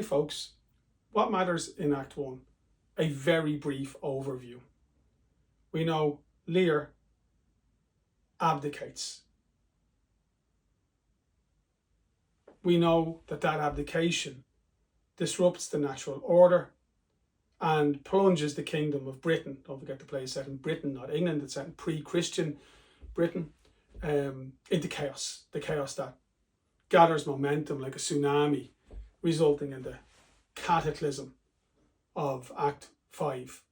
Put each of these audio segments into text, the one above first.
folks, what matters in Act 1? A very brief overview. We know Lear abdicates. We know that abdication disrupts the natural order and plunges the kingdom of Britain, don't forget the play is set in Britain, not England, it's set in pre-Christian Britain, into chaos. The chaos that gathers momentum like a tsunami, resulting in the cataclysm of Act 5.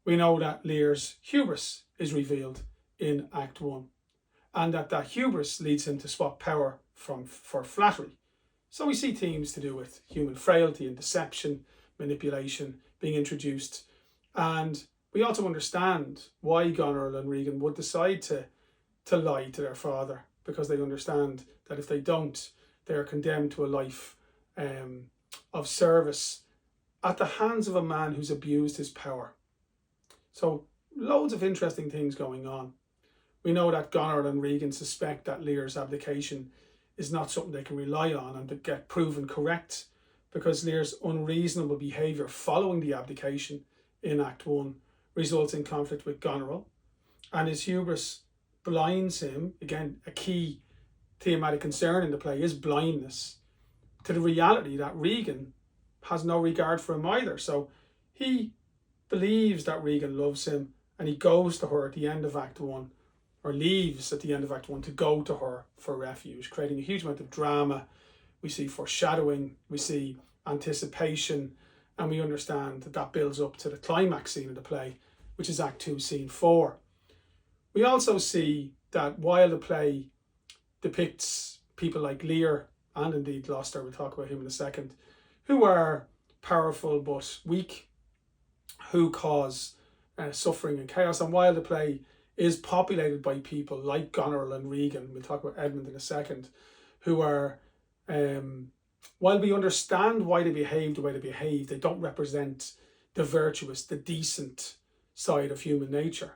We know that Lear's hubris is revealed in Act 1, and that hubris leads him to swap power for flattery. So we see themes to do with human frailty and deception, manipulation being introduced. And we also understand why Goneril and Regan would decide to lie to their father, because they understand that if they don't, they are condemned to a life of service at the hands of a man who's abused his power. So loads of interesting things going on. We know that Goneril and Regan suspect that Lear's abdication is not something they can rely on and to get proven correct, because Lear's unreasonable behaviour following the abdication in Act 1 results in conflict with Goneril, and his hubris blinds him. Again, a key thematic concern in the play is blindness to the reality that Regan has no regard for him either. So he believes that Regan loves him, and he goes to her at the end of Act 1, or leaves at the end of Act 1 to go to her for refuge, creating a huge amount of drama. We see foreshadowing, we see anticipation, and we understand that builds up to the climax scene of the play, which is Act 2, Scene 4. We also see that while the play depicts people like Lear, and indeed Gloucester, we'll talk about him in a second, who are powerful but weak, who cause suffering and chaos, and while the play is populated by people like Goneril and Regan, we'll talk about Edmund in a second, who are, while we understand why they behave the way they behave, they don't represent the virtuous, the decent side of human nature.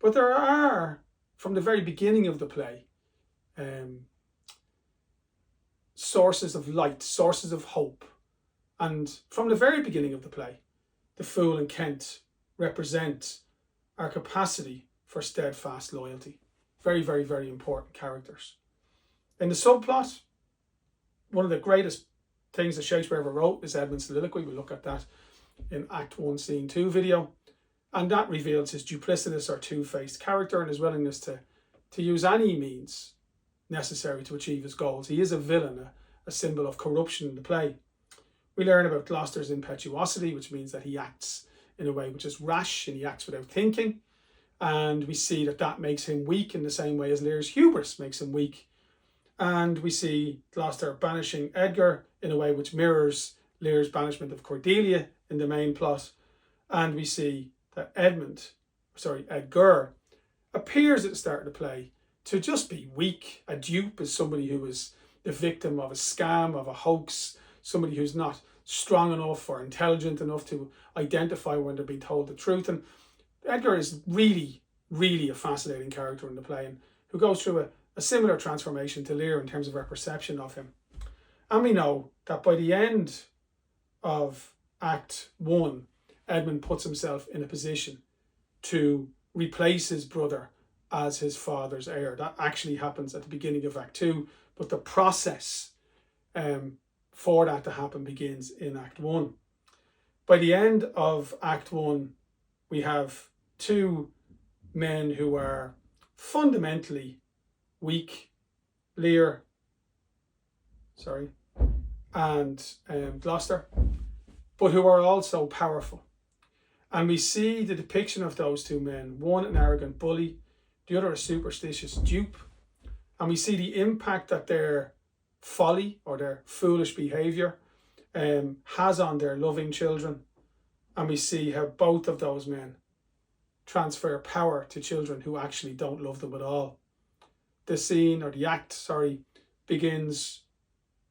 But there are, from the very beginning of the play, sources of light, sources of hope. And from the very beginning of the play, the Fool and Kent represent our capacity for steadfast loyalty. Very, very, very important characters. In the subplot, one of the greatest things that Shakespeare ever wrote is Edmund's soliloquy. We'll look at that in Act 1, Scene 2 video. And that reveals his duplicitous or two-faced character and his willingness to use any means necessary to achieve his goals. He is a villain, a symbol of corruption in the play. We learn about Gloucester's impetuosity, which means that he acts in a way which is rash and he acts without thinking. And we see that makes him weak in the same way as Lear's hubris makes him weak. And we see Gloucester banishing Edgar in a way which mirrors Lear's banishment of Cordelia in the main plot. And we see that Edgar appears at the start of the play to just be weak. A dupe is somebody who is the victim of a scam, of a hoax, somebody who's not strong enough or intelligent enough to identify when they're being told the truth. And Edgar is really, really a fascinating character in the play, and who goes through a similar transformation to Lear in terms of our perception of him. And we know that by the end of Act 1, Edmund puts himself in a position to replace his brother as his father's heir. That actually happens at the beginning of Act 2, but the process for that to happen begins in Act 1. By the end of Act 1, we have two men who are fundamentally weak, Lear, and Gloucester, but who are also powerful. And we see the depiction of those two men, one an arrogant bully, the other a superstitious dupe. And we see the impact that their folly or their foolish behaviour has on their loving children. And we see how both of those men transfer power to children who actually don't love them at all. The scene, or the act, begins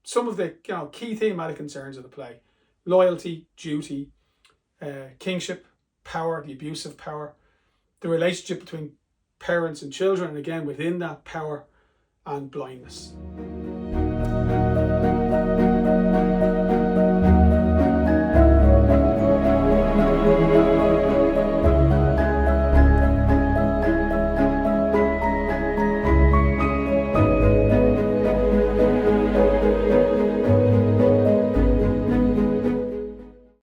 some of the key thematic concerns of the play. Loyalty, duty, kingship, power, the abuse of power, the relationship between parents and children, and again within that, power and blindness.